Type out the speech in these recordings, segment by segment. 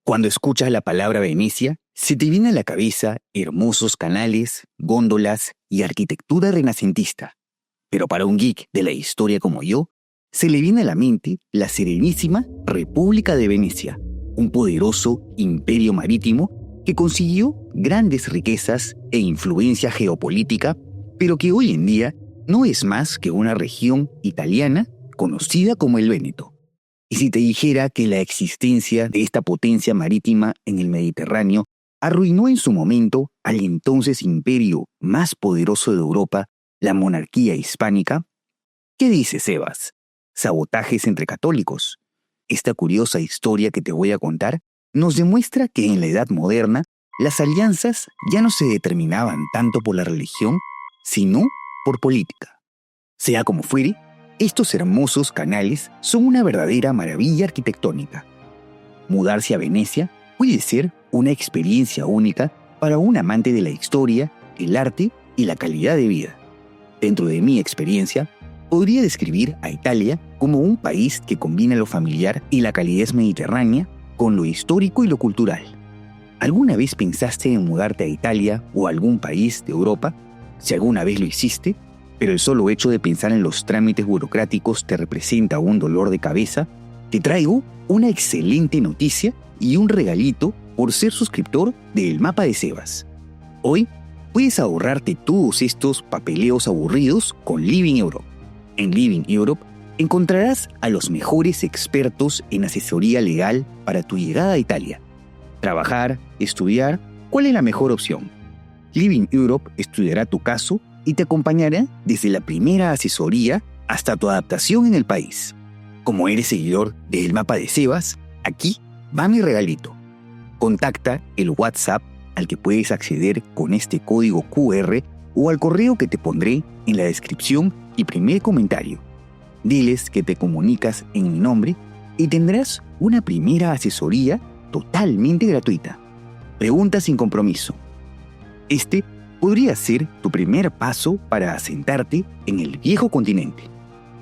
Cuando escuchas la palabra Venecia, se te viene a la cabeza hermosos canales, góndolas y arquitectura renacentista. Pero para un geek de la historia como yo, se le viene a la mente la serenísima República de Venecia, un poderoso imperio marítimo que consiguió grandes riquezas e influencia geopolítica, pero que hoy en día no es más que una región italiana conocida como el Véneto. Y si te dijera que la existencia de esta potencia marítima en el Mediterráneo arruinó en su momento al entonces imperio más poderoso de Europa, la monarquía hispánica, ¿qué dices, Sebas? ¿Sabotajes entre católicos? Esta curiosa historia que te voy a contar nos demuestra que en la Edad Moderna las alianzas ya no se determinaban tanto por la religión, sino por política. Sea como fuere, estos hermosos canales son una verdadera maravilla arquitectónica. Mudarse a Venecia puede ser una experiencia única para un amante de la historia, el arte y la calidad de vida. Dentro de mi experiencia, podría describir a Italia como un país que combina lo familiar y la calidez mediterránea con lo histórico y lo cultural. ¿Alguna vez pensaste en mudarte a Italia o a algún país de Europa? Si alguna vez lo hiciste, pero el solo hecho de pensar en los trámites burocráticos te representa un dolor de cabeza, te traigo una excelente noticia y un regalito por ser suscriptor del Mapa de Sebas. Hoy puedes ahorrarte todos estos papeleos aburridos con Living Europe. En Living Europe encontrarás a los mejores expertos en asesoría legal para tu llegada a Italia. Trabajar, estudiar, ¿cuál es la mejor opción? Living Europe estudiará tu caso y te acompañará desde la primera asesoría hasta tu adaptación en el país. Como eres seguidor del Mapa de Sebas, aquí va mi regalito. Contacta el WhatsApp al que puedes acceder con este código QR o al correo que te pondré en la descripción y primer comentario. Diles que te comunicas en mi nombre y tendrás una primera asesoría totalmente gratuita. Pregunta sin compromiso. Este podría ser tu primer paso para asentarte en el viejo continente.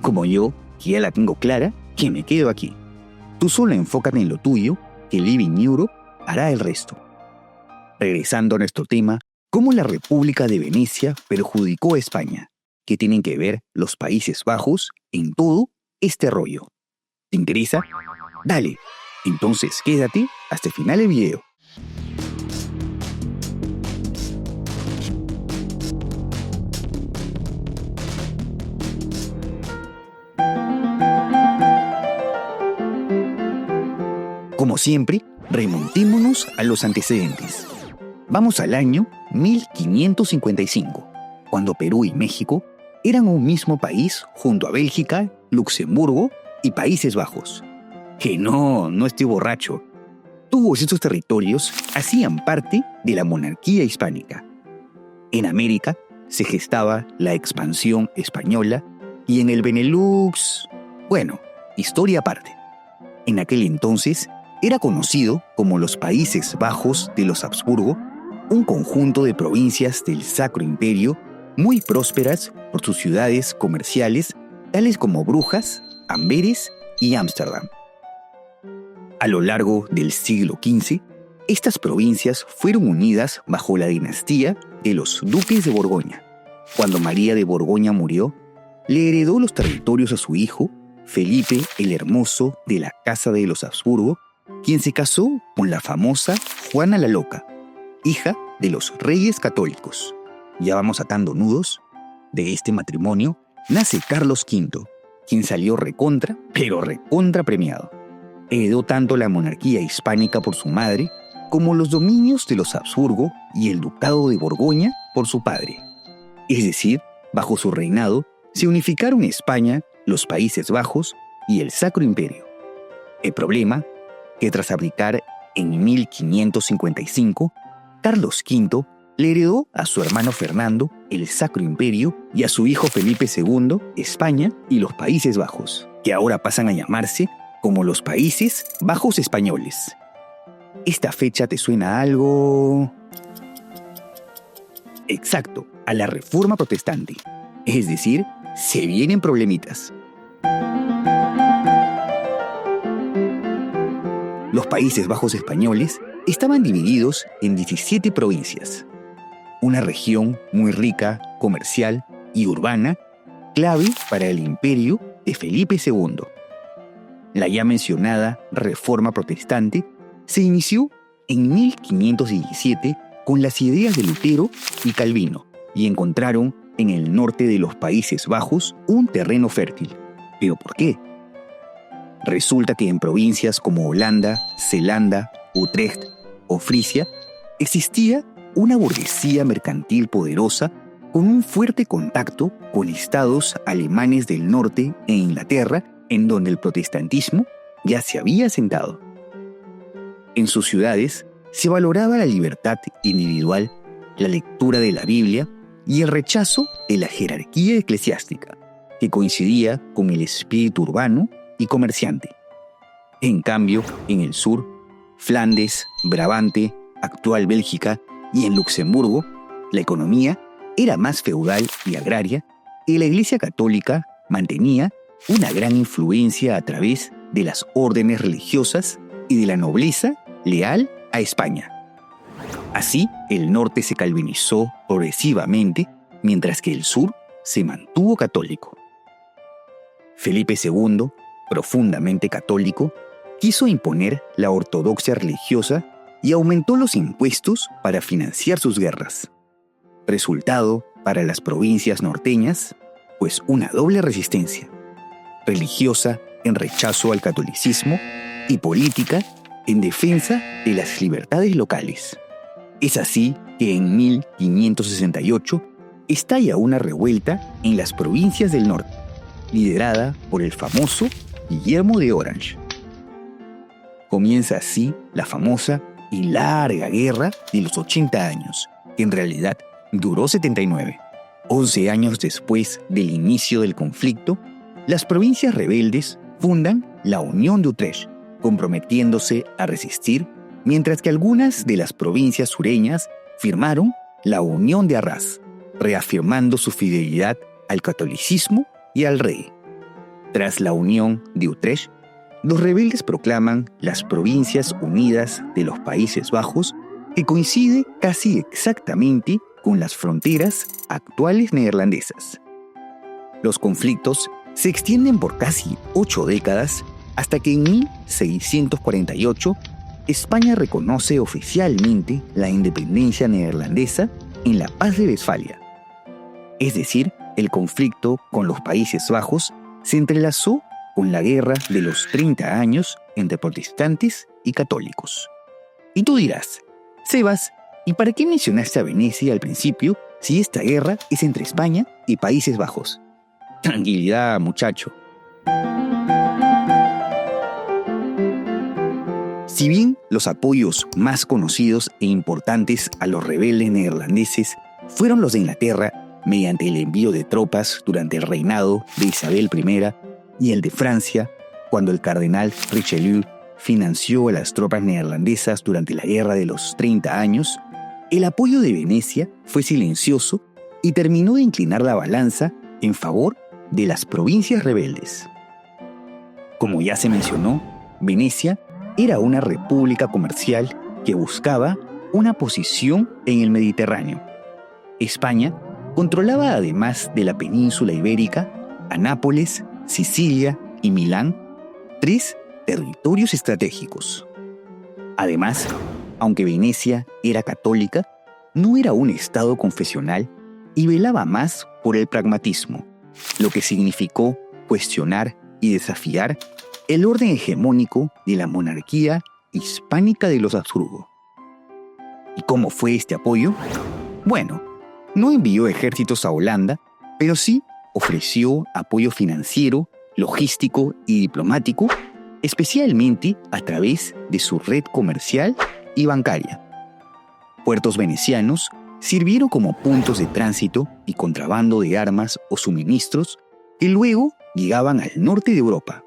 Como yo, que ya la tengo clara, que me quedo aquí. Tú solo enfócate en lo tuyo, que Living Europe hará el resto. Regresando a nuestro tema, ¿cómo la República de Venecia perjudicó a España? ¿Qué tienen que ver los Países Bajos en todo este rollo? ¿Te interesa? Dale, entonces quédate hasta el final del video. Como siempre, remontémonos a los antecedentes. Vamos al año 1555, cuando Perú y México eran un mismo país junto a Bélgica, Luxemburgo y Países Bajos. Que no estoy borracho. Todos estos territorios hacían parte de la monarquía hispánica. En América se gestaba la expansión española y en el Benelux, bueno, historia aparte. En aquel entonces era conocido como los Países Bajos de los Habsburgo, un conjunto de provincias del Sacro Imperio muy prósperas por sus ciudades comerciales tales como Brujas, Amberes y Ámsterdam. A lo largo del siglo XV, estas provincias fueron unidas bajo la dinastía de los duques de Borgoña. Cuando María de Borgoña murió, le heredó los territorios a su hijo, Felipe el Hermoso de la Casa de los Habsburgo, quien se casó con la famosa Juana la Loca, hija de los reyes católicos. Ya vamos atando nudos. De este matrimonio nace Carlos V, quien salió recontra premiado. Heredó tanto la monarquía hispánica por su madre, como los dominios de los Habsburgo y el ducado de Borgoña por su padre. Es decir, bajo su reinado se unificaron España, los Países Bajos y el Sacro Imperio. El problema que tras abdicar en 1555, Carlos V le heredó a su hermano Fernando el Sacro Imperio y a su hijo Felipe II España y los Países Bajos, que ahora pasan a llamarse como los Países Bajos Españoles. ¿Esta fecha te suena a algo? Exacto, a la Reforma Protestante. Es decir, se vienen problemitas. Los Países Bajos españoles estaban divididos en 17 provincias, una región muy rica, comercial y urbana, clave para el imperio de Felipe II. La ya mencionada Reforma Protestante se inició en 1517 con las ideas de Lutero y Calvino y encontraron en el norte de los Países Bajos un terreno fértil. ¿Pero por qué? Resulta que en provincias como Holanda, Zelanda, Utrecht o Frisia existía una burguesía mercantil poderosa con un fuerte contacto con estados alemanes del norte e Inglaterra, en donde el protestantismo ya se había asentado. En sus ciudades se valoraba la libertad individual, la lectura de la Biblia y el rechazo de la jerarquía eclesiástica, que coincidía con el espíritu urbano y comerciante. En cambio, en el sur, Flandes, Brabante, actual Bélgica y en Luxemburgo, la economía era más feudal y agraria y la Iglesia Católica mantenía una gran influencia a través de las órdenes religiosas y de la nobleza leal a España. Así, el norte se calvinizó progresivamente, mientras que el sur se mantuvo católico. Felipe II, profundamente católico, quiso imponer la ortodoxia religiosa y aumentó los impuestos para financiar sus guerras. Resultado para las provincias norteñas, pues una doble resistencia, religiosa en rechazo al catolicismo y política en defensa de las libertades locales. Es así que en 1568 estalla una revuelta en las provincias del norte, liderada por el famoso Guillermo de Orange. Comienza así la famosa y larga guerra de los 80 años, que en realidad duró 79. 11 años después del inicio del conflicto, las provincias rebeldes fundan la Unión de Utrecht, comprometiéndose a resistir, mientras que algunas de las provincias sureñas firmaron la Unión de Arras, reafirmando su fidelidad al catolicismo y al rey. Tras la Unión de Utrecht, los rebeldes proclaman las Provincias Unidas de los Países Bajos, que coincide casi exactamente con las fronteras actuales neerlandesas. Los conflictos se extienden por casi 8 décadas hasta que en 1648 España reconoce oficialmente la independencia neerlandesa en la Paz de Westfalia. Es decir, el conflicto con los Países Bajos se entrelazó con la guerra de los 30 años entre protestantes y católicos. Y tú dirás, Sebas, ¿y para qué mencionaste a Venecia al principio si esta guerra es entre España y Países Bajos? Tranquilidad, muchacho. Si bien los apoyos más conocidos e importantes a los rebeldes neerlandeses fueron los de Inglaterra mediante el envío de tropas durante el reinado de Isabel I y el de Francia cuando el cardenal Richelieu financió a las tropas neerlandesas durante la Guerra de los 30 años, el apoyo de Venecia fue silencioso y terminó de inclinar la balanza en favor de las provincias rebeldes. Como ya se mencionó, Venecia era una república comercial que buscaba una posición en el Mediterráneo. España controlaba, además de la península ibérica, a Nápoles, Sicilia y Milán, 3 territorios estratégicos. Además, aunque Venecia era católica, no era un estado confesional y velaba más por el pragmatismo, lo que significó cuestionar y desafiar el orden hegemónico de la monarquía hispánica de los Habsburgo. ¿Y cómo fue este apoyo? Bueno, no envió ejércitos a Holanda, pero sí ofreció apoyo financiero, logístico y diplomático, especialmente a través de su red comercial y bancaria. Puertos venecianos sirvieron como puntos de tránsito y contrabando de armas o suministros que luego llegaban al norte de Europa.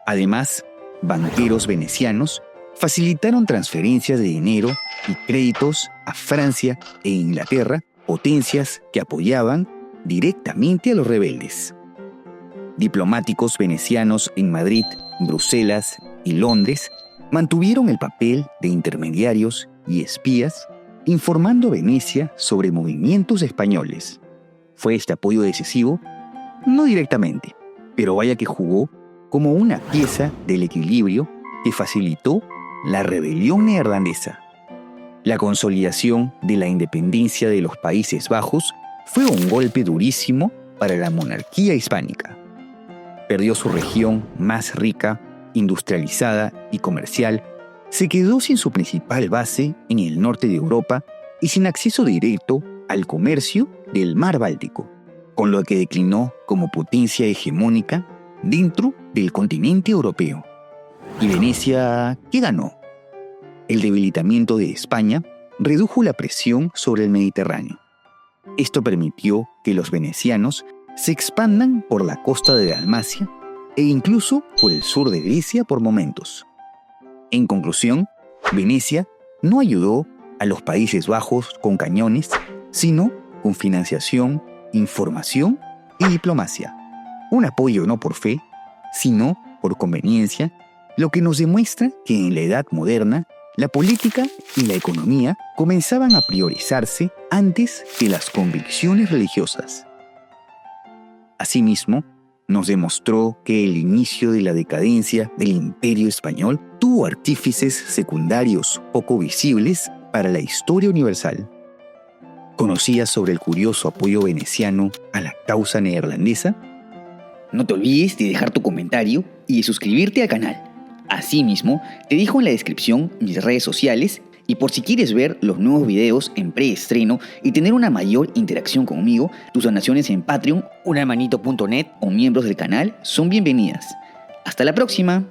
Además, banqueros venecianos facilitaron transferencias de dinero y créditos a Francia e Inglaterra, potencias que apoyaban directamente a los rebeldes. Diplomáticos venecianos en Madrid, Bruselas y Londres mantuvieron el papel de intermediarios y espías, informando a Venecia sobre movimientos españoles. ¿Fue este apoyo decisivo? No directamente, pero vaya que jugó como una pieza del equilibrio que facilitó la rebelión neerlandesa. La consolidación de la independencia de los Países Bajos fue un golpe durísimo para la monarquía hispánica. Perdió su región más rica, industrializada y comercial, se quedó sin su principal base en el norte de Europa y sin acceso directo al comercio del mar Báltico, con lo que declinó como potencia hegemónica dentro del continente europeo. ¿Y Venecia qué ganó? El debilitamiento de España redujo la presión sobre el Mediterráneo. Esto permitió que los venecianos se expandan por la costa de Dalmacia e incluso por el sur de Grecia por momentos. En conclusión, Venecia no ayudó a los Países Bajos con cañones, sino con financiación, información y diplomacia. Un apoyo no por fe, sino por conveniencia, lo que nos demuestra que en la Edad Moderna la política y la economía comenzaban a priorizarse antes que las convicciones religiosas. Asimismo, nos demostró que el inicio de la decadencia del Imperio Español tuvo artífices secundarios poco visibles para la historia universal. ¿Conocías sobre el curioso apoyo veneciano a la causa neerlandesa? No te olvides de dejar tu comentario y de suscribirte al canal. Asimismo, te dejo en la descripción mis redes sociales y por si quieres ver los nuevos videos en preestreno y tener una mayor interacción conmigo, tus donaciones en Patreon, unhermanito.net o miembros del canal son bienvenidas. ¡Hasta la próxima!